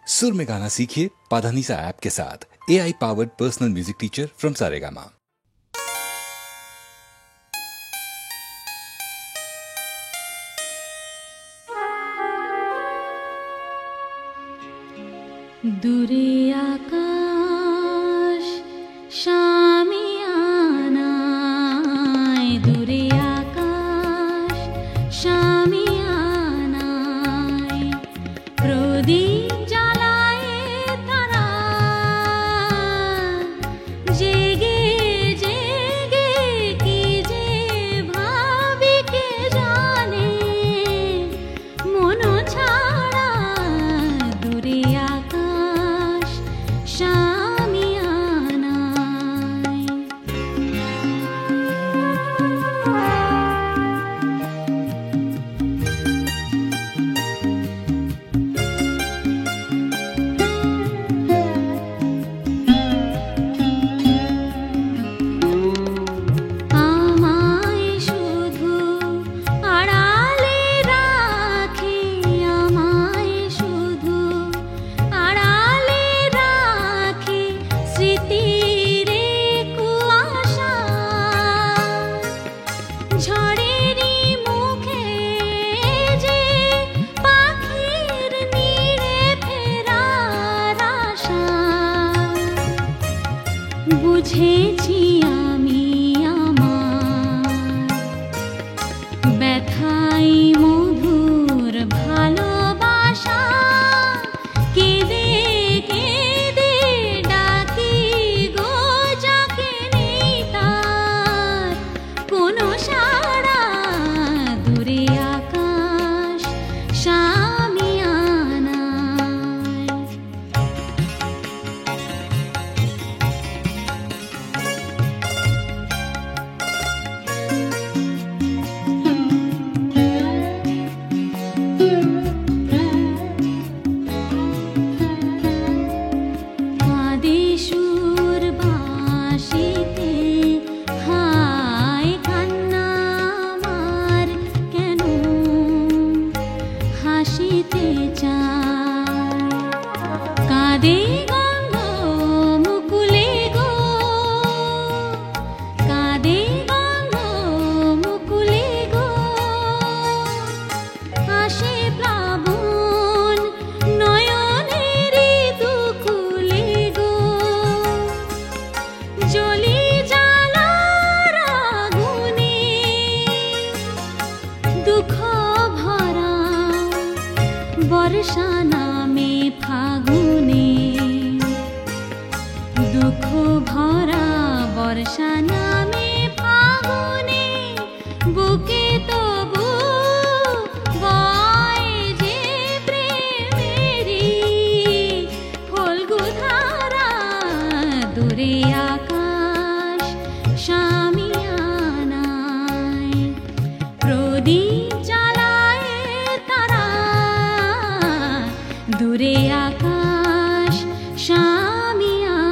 सुर में गाना सीखिए पाधानीसा ऐप के साथ। AI powered personal music teacher from Saregama. दूरे आकाश शामियानाয়, दूरे आकाश शामियानाয় প্রদীপ জ্বালায় তারা জেগে জেগে কি যে ভাবি কে জানে মন ছাড়া দূরে আকাশ শামিয়ানায়। আমায় শুধু আড়ালে রাখে, আমায় শুধু আড়ালে রাখে স্মৃতির কুয়াশা। ঝড়েরই মুখে যে পাখির নীড়ে ফেরার আশা। বুঝেছি আমি আমার ব্যথাই মধুর ভালোবাসা। কেঁদে কেঁদে ডাকি গো যাকে নেই তার কোনো সাড়া, দূরে আকাশ শামিয়ানায়। কাঁদে সুর বাঁশিতে, হায় কান্না আমার কেন হাসিতে চায়। কাঁদে গন্ধ মুকুলে গো, কাঁদে গন্ধ মুকুলে গো। আসে প্লাবন নয়নের দুকুলে গো। জ্বলি জ্বালার আগুনে দুঃখ ভরা বর্ষা নামে ফাগুনে। দুঃখ ভরা বর্ষা নামে ফাগুনে বুকে তবু বয় যে প্রেমেরই ফল্গু ধারা, দূরে আকাশ শামিয়ানায় প্রদীপ জ্বালায় তারা, দূরে আকাশ শামিয়ানায়।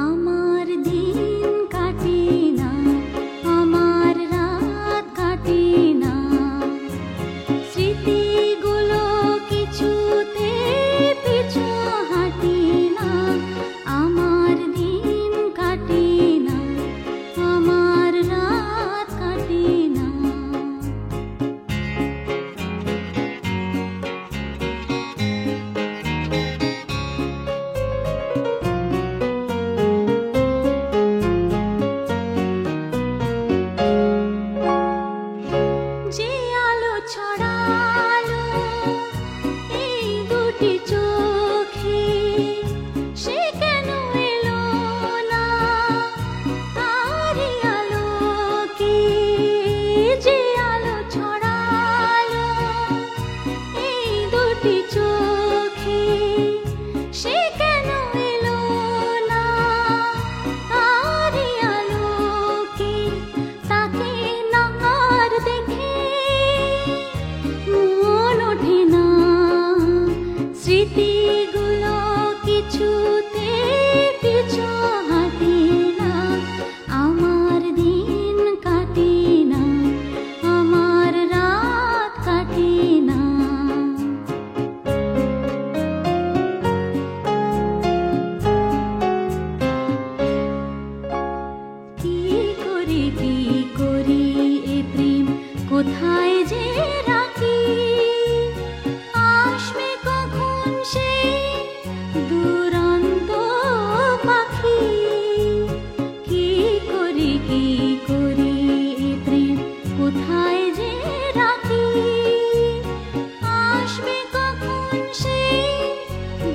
আমার দিন কাটে না, আমার করে কি করি এ প্রেম কোথায় যে রাখি আসবে কখন সেই দুরন্ত পাখি কি করি এ প্রেম কোথায় যে রাখি আসবে কখন সেই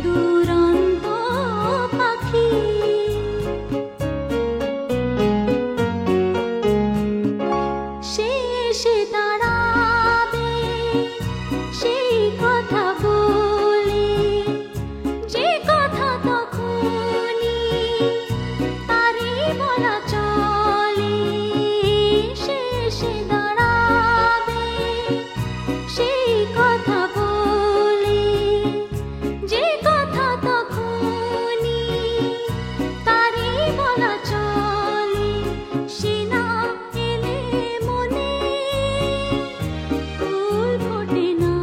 দুরন্ত পাখি সে এসে দাঁড়াবে সেই কথা বলে যে কথা তখনই তারই বলা চলে সে এসে দাঁড়াবে সেই কথা বলে যে কথা তখনই তারই বলা চলে সে না এলে মনে ফুল ফোটে না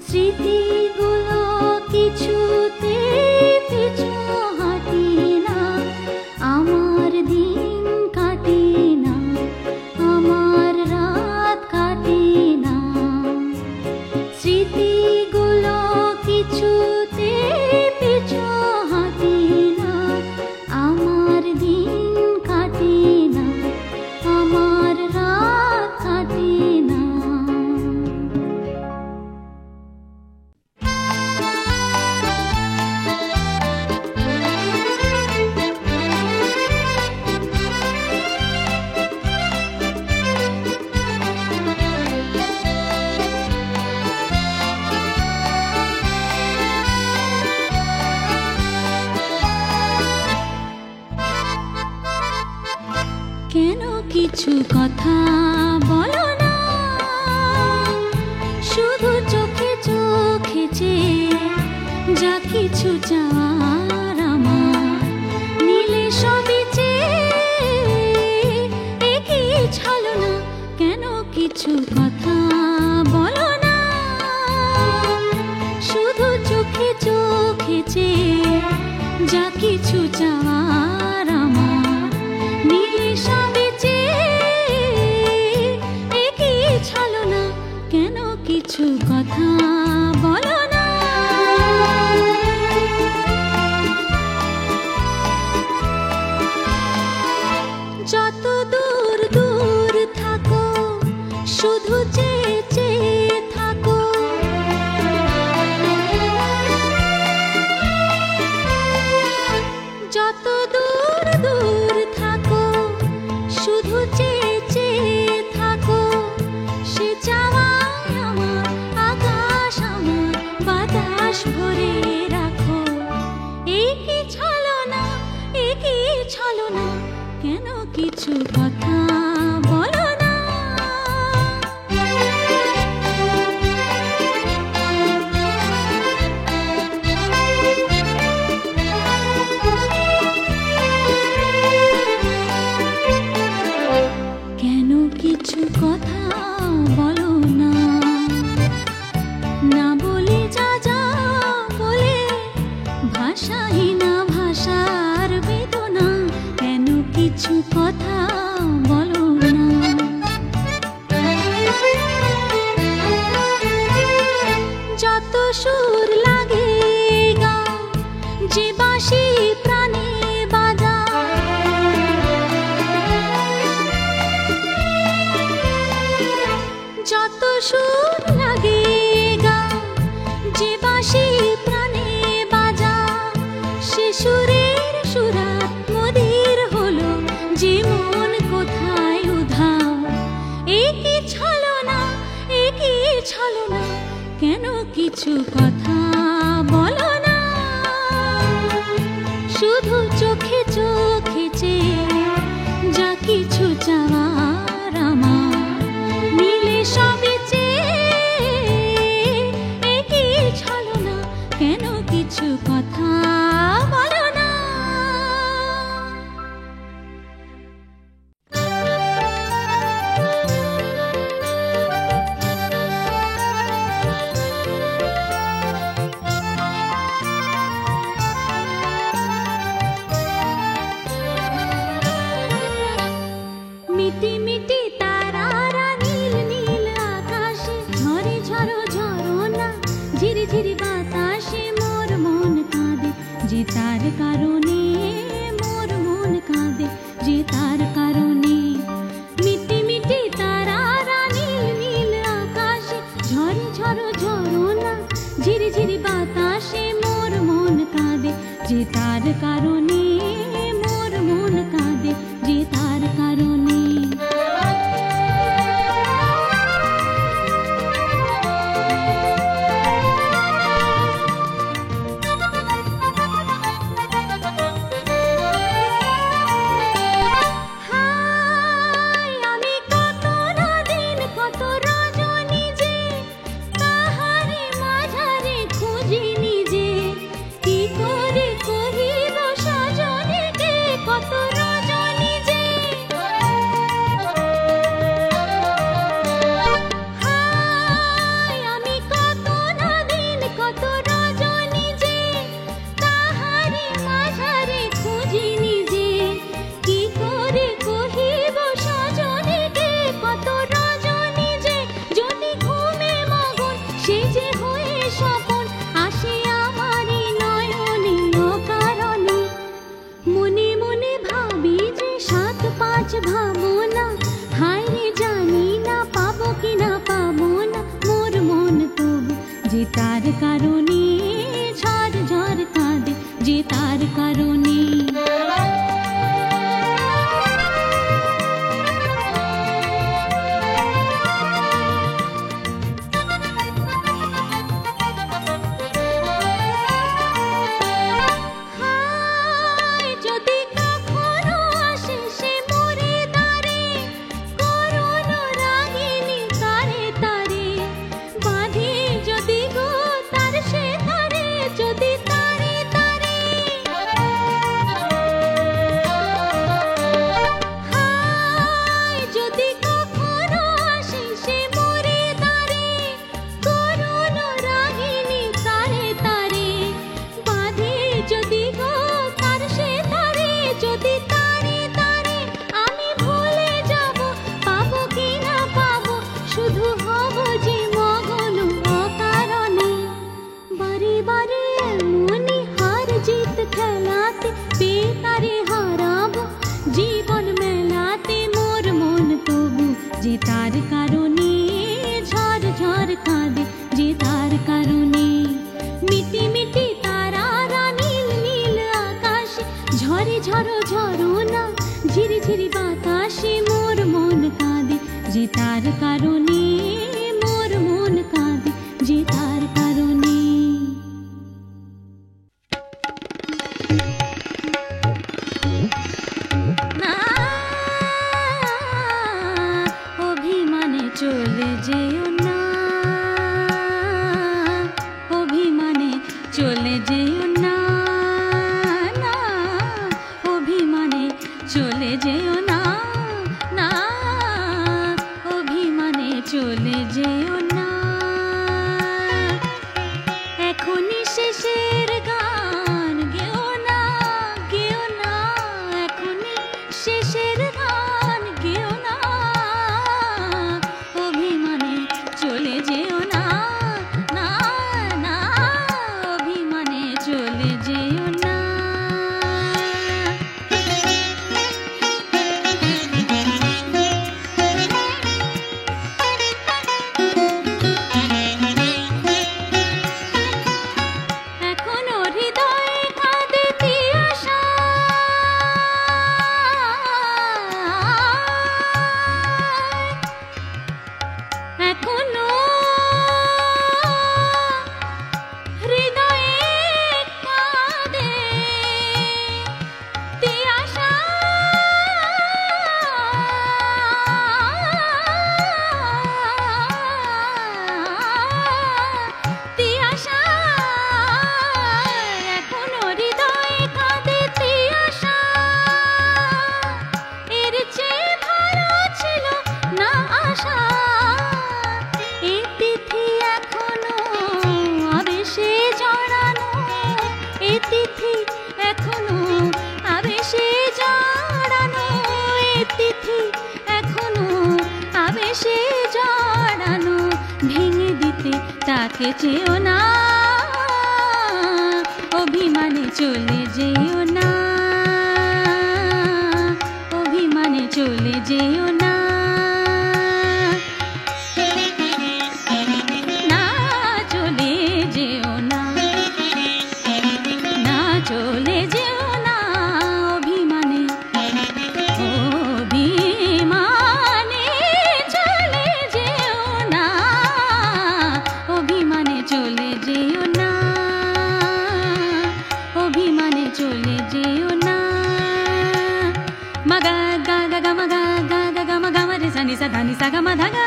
স্মৃতিগুলো কিছুতে পিছু হাঁটে না আমার দিন কাটে না আমার রাত কাটে না স্মৃতিগুলো কিছুতে পিছু হাঁটে না আমার দিন কাটে না আমার রাত কাটে না কেন কিছু কথা বলো না শুধু চোখে চোখে চেয়ে যা কিছু চাওয়ার আমার নীলে সবই চেয়ে একই ছালো না কেন কিছু কথা বলো না শুধু চোখে চোখে চেয়ে যা কিছু চাওয়ার আমার নীলে সবই চেয়ে একই ছালো না কেন কিছু কথা বলো না যত দূর দূর থাকো শুধু চেয়ে চেয়ে থাকো যত দূর দূর থাকো শুধু চেয়ে চেয়ে থাকো সে চাওয়ায় আমার আকাশ আমার বাতাস ভরে রাখো একই ছলো না কেন কিছু কথা বলো না কেন কিছু কথা বলো না না বলে যা যা বলে ভাষাহীনা ভাষার বেদনা কেন কিছু কথা বলো না যত সুর লাগে গাও যে বাঁশি প্রাণে বাজা যত সুর লাগে গাও যে বাঁশি প্রাণে বাজা সে সুরের সুরাত মদির হলো যে মন কোথায় উধাও একই ছলো না কেন কিছু কথা বলো না শুধু চোখে চোখে চেয়ে যা কিছু চাওয়ার আমার নীলে সবই চেয়ে একই ছলো না কেন কিছু কথা বলো না মিটি মিটি তারারা নীল নীল আকাশে, ঝরে ঝরো ঝরনা ঝিরি ঝিরি বাতাসে, মোর মন কাঁদে যে তার কারণে, মোর মন কাঁদে যে তার কারণে। মিটি মিটি তারারা নীল নীল আকাশে, ঝরে ঝরো ঝরনা ঝিরি ঝিরি বাতাসে, মোর মন কাঁদে যে তার কারণে, মোর মন কাঁদে যে তার কারণে। ভাবনা হায় রে, জানি না পাবো কি না পাবো না, মোর মন তবু যে তার কারণে ঝড় ঝড় কাঁদে যে তার কারণে। যে তার কারণে ঝড় ঝড় কাঁদে যে তার কারণে। মিটি মিটি তারারা নীল নীল আকাশে, ঝরে ঝরো ঝরনা ঝিরি ঝিরি বাতাসে, মোর মন কাঁদে যে তার কারণে, মোর মন কাঁদে যে তার কারণে। চলে যেও না, অভিমানে চলে যেও না, না অভিমানে চলে যেও না, না অভিমানে চলে যেও না। এখনই শেষের গান গেও না, গেও না, এখনই শেষের গান গেও না, চলে যেও না, না না অভিমানে চলে যেও না। আমাকে চেও না, অভিমানে চলে যেও না, অভিমানে চলে যেও না, না চলে যেও না, না চলে যেও না, অভিমানে, অভিমানে চলে যেও না, অভিমানে চলে যেও না, অভিমানে চলে যেও না। মগা গা গা গা মগা গা গা গা মগা মরে সানি সা ধানি সা গা মা ধা গা,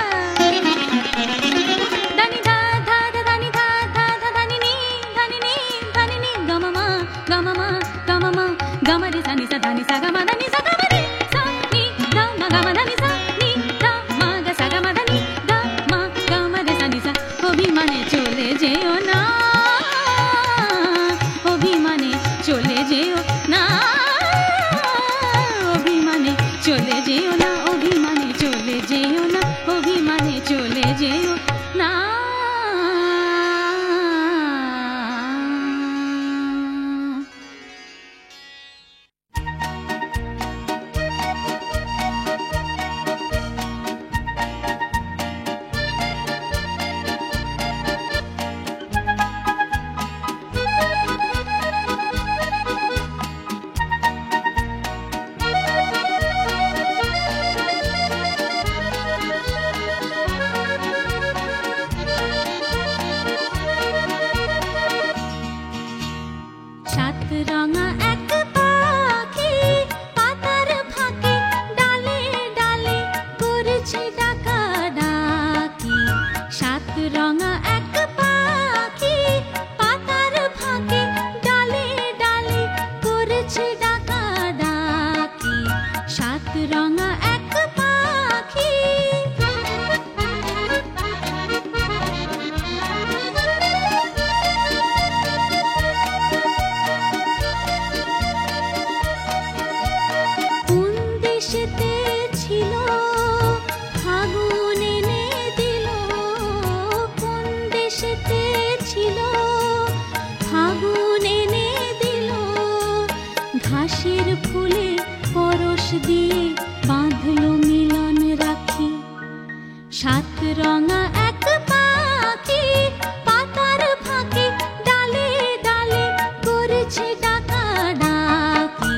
ধানি ধা ধা ধা ধানি ধা ধা ধা ধানি নি ধানি নি ধানি নি গা মা মা গা মা মা গা মা মা গা মরে সানি সা ধানি সা গা মা ধানি সা গা মা রে সা নি গা মা গা মা ধানি সা নি গা মা গা সা গা মা ধানি গা মা গা মরে সানি সা। অভিমানে চলে যেও না, অভিমানে চলে যেও না, অভিমানে চলে যেও না, অভিমানে চলে যেও না, অভিমানে চলে যেও না। সাত রঙা এক পাখি পাতার ফাঁকে ডালে ডালে করেছে ডাকাডাকি, সাত রঙা এক পাখি পাতার ফাঁকে ডালে ডালে করেছে ডাকাডাকি, সাত রঙা এক পাখি। কোন দেশেতে ছিল ফাগুন এনে দিল, কোন দেশেতে ছিল ফাগুন এনে দিল, ঘাসের ফুলে পরশ দিয়ে বাঁধলো মিলন রাখি, সাত রঙা এক পাখি পাতার ফাঁকে ডালে ডালে করেছে ডাকাডাকি।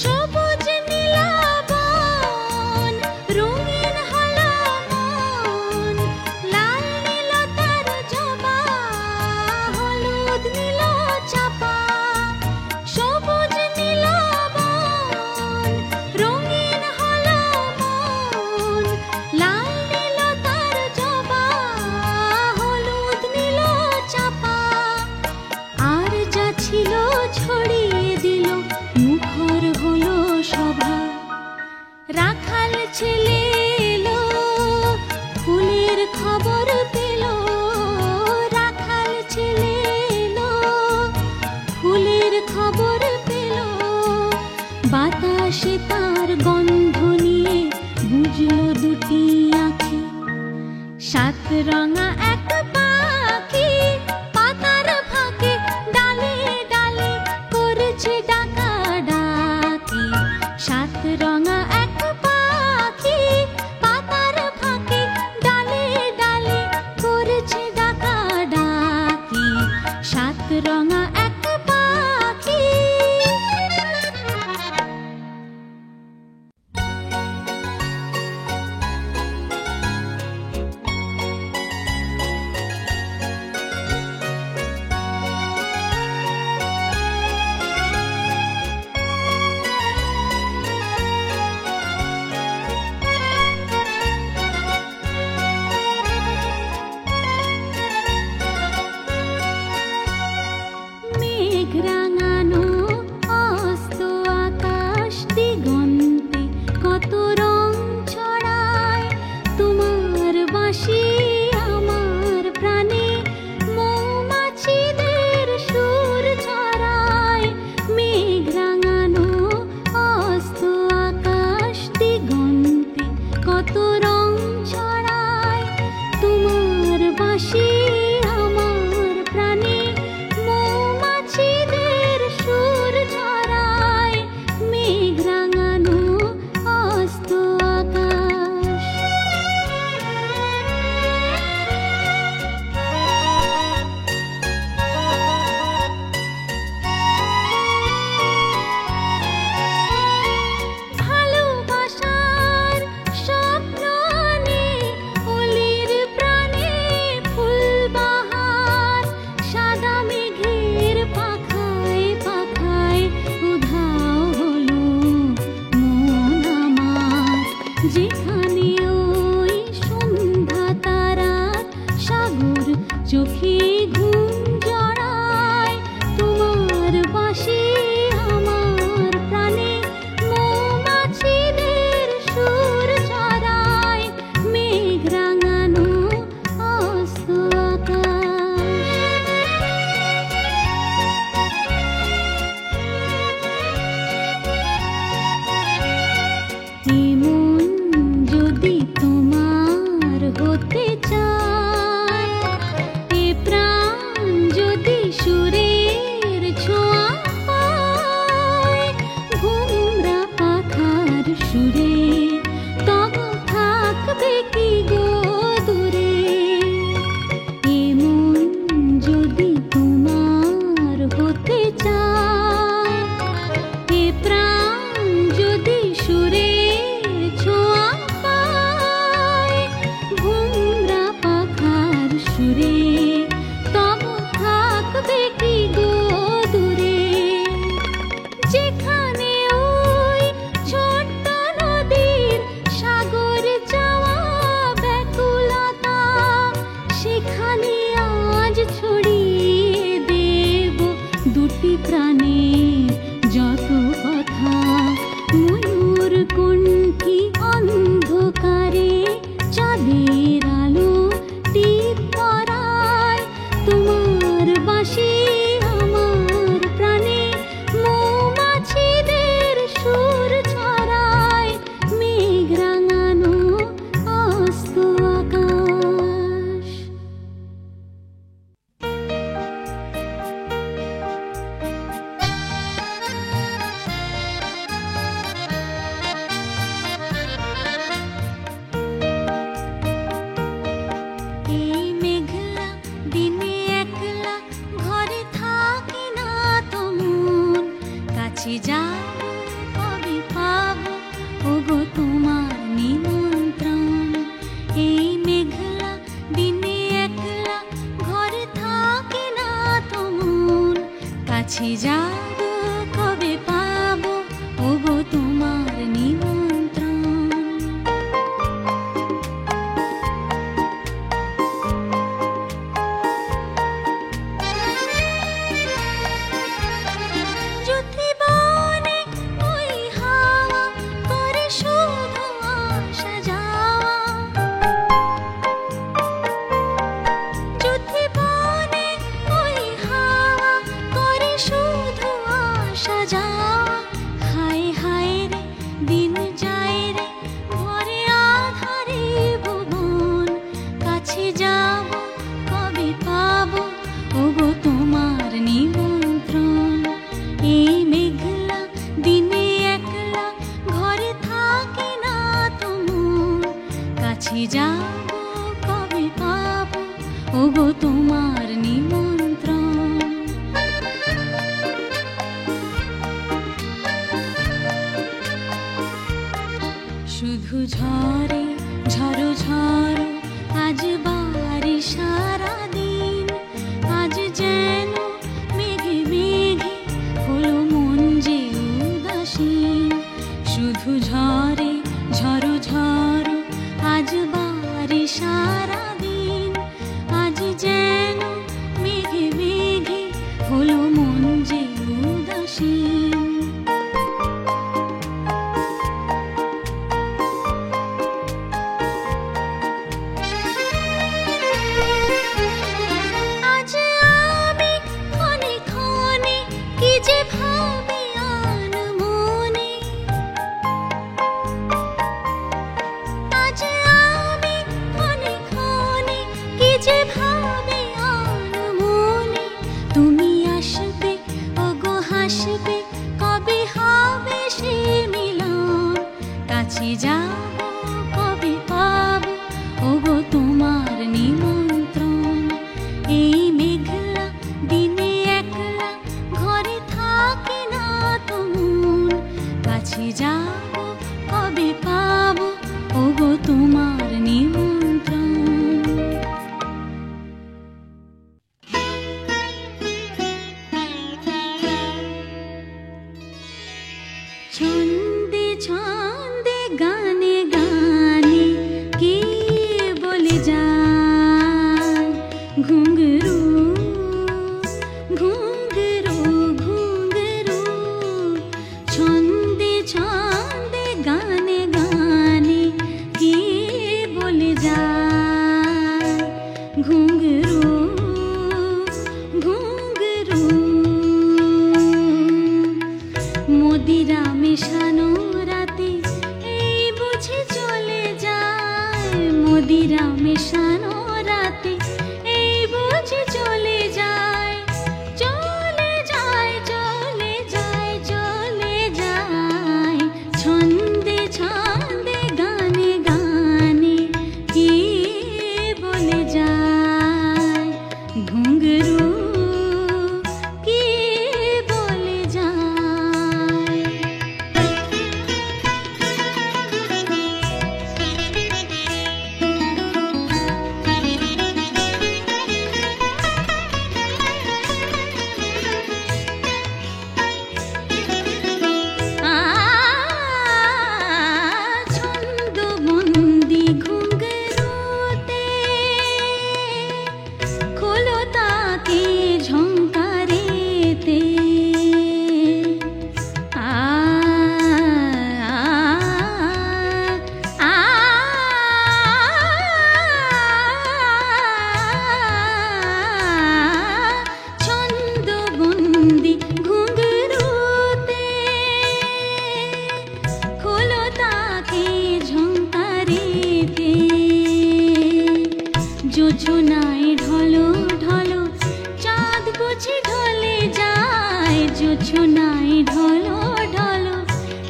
সবুজ নীলাবন রঙিন হলো মন, লাল নীল তার জবা, হলুদ নীল চাপা, সবুজ নীলাবন রঙিন হলো মন, লাল নীল তার জবা, হলুদ নীল চাপা, আর যা ছিল ছড়িয়ে দিল, মুখর হলো সভা, রাখাল ছেলে এলো ফুলের খবর পেল, রাখাল ছেলে এলো ফুলের খবর পেল, বাতাসে তার গন্ধ নিয়ে বুঝলো দুটি আঁখি, সাত রঙা এক পাখি পাতার ফাঁকে ডালে ডালে করেছে ডাকাডাকি, সাত রঙা এক পাখি পাতার ফাঁকে ডালে ডালে করেছে ডাকাডাকি, সাত রঙা এক পাখি। কাছে যাব কবে পাবো ওগো তোমার নিমন্ত্রণ। যুদ্ধে বনে ওই হাওয়া করে শুধু আসা যাওয়া, যুদ্ধে বনে ওই হাওয়া করে শুধু আসা যাওয়া। হায় হায় রে দিন যায় রে ভরে আধারে ভুবন, কাছে যাব কবে পাবো ওগো তোমার নিমন্ত্রণ। এই মেঘলা দিনে একলা ঘরে থাকে না তোমার, কাছে যাব কবে পাবো ওগো তোমার নিমন্ত্রণ। শুধু ঝরে ঝড়ো ঝড়ো আজ বাড়ি সারাদিন, আজ যেন মেঘে মেঘে হলো মন যে উদাসীন। শুধু ঝরে ঝড়ো ঝড়ো আজ বাড়ি সারাদিন, আজ যেন মেঘে মেঘে হলো মন যে উদাসীন। আজ আমি ক্ষণে ক্ষণে কি যে ভাবি আনমনে, আজ আমি ক্ষণে ক্ষণে কি যে ভাবি আনমনে। তুমি আসবে ওগো হাসবে কবে হবে সে মিলন, কাছে যাব কবে পাবো ওগো তোমার নিমন্ত্রণ। এই মেঘলা দিনে একলা ঘরে থাকে না তোমার, কাছে যাব কবে পাবো ওগো তোমার নিমন্ত্রণ। ছন্দে ছন্দে গানে গানে কে বলে যায় ঘুঙরু ঘুঙরু ঘুঙরু। ছন্দে ছন্দে গানে গানে কে বলে যায় ঘুঙরু ঘুঙরু। মদিরা মেশানো রাতে এই বুঝে চলে যায়, মদিরা মেশানো রাতে এই বুঝে চলে যায়। চলে যায় চলে যায় চলে যায়, ছন্দে ছন্দে গানে গানে কে বলে যায় ঘুঙরু কে বলে যায়। ছন্দবন্দি ঘুঙরুতে খোলো তাকে ঝংকারেতে। ছন্দবন্দি ঘুঙরুতে খোলো তাকে ঝংকারেতে। যোজনায় ঢলো ঢলো চাঁদ বুঝি ঢলে যায়, যোজনায় ঢলো ঢলো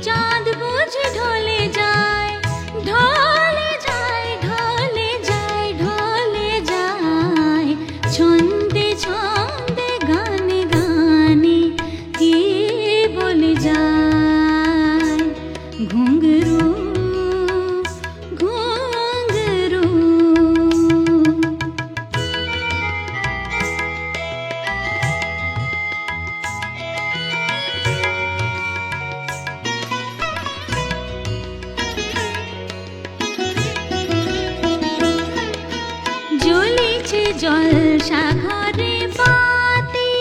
চাঁদ বুঝি ঢলে যায়। ঢলে যায় ঢলে যায় ঢলে যায়, ছন্দে ছন্দে গানে গানে কে বলে যায় ঘুঙরু ঘুঙরু। জলসা ঘরে বাতি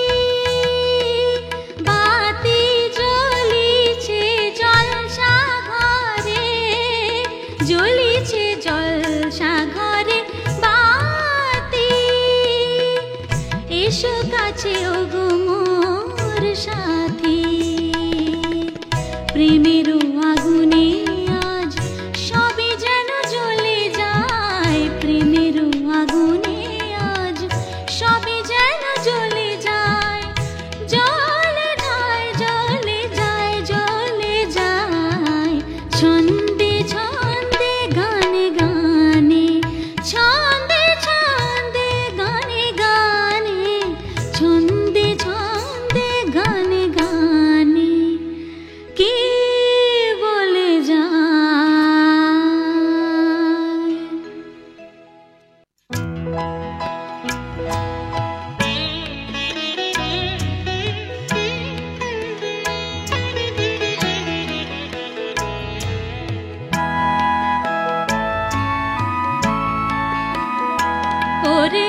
বাতি জ্বলিছে জলসা ঘরে জ্বলিছে জলসা ঘরে বাতি এসো কাছে ওগো মোর সাথী প্রেমের আগুনে আজ সবই যেন জ্বলে যায় প্রেমের আগুনে আজ সবই যেন জ্বলে যায় জ্বলে যায় জ্বলে যায় জ্বলে যায় ছন্দে ছন্দে গানে গানে ছন্দে ছন্দে গানে গানে ছন্দে ছন্দে গানে গানে কে বলে যায় ওরে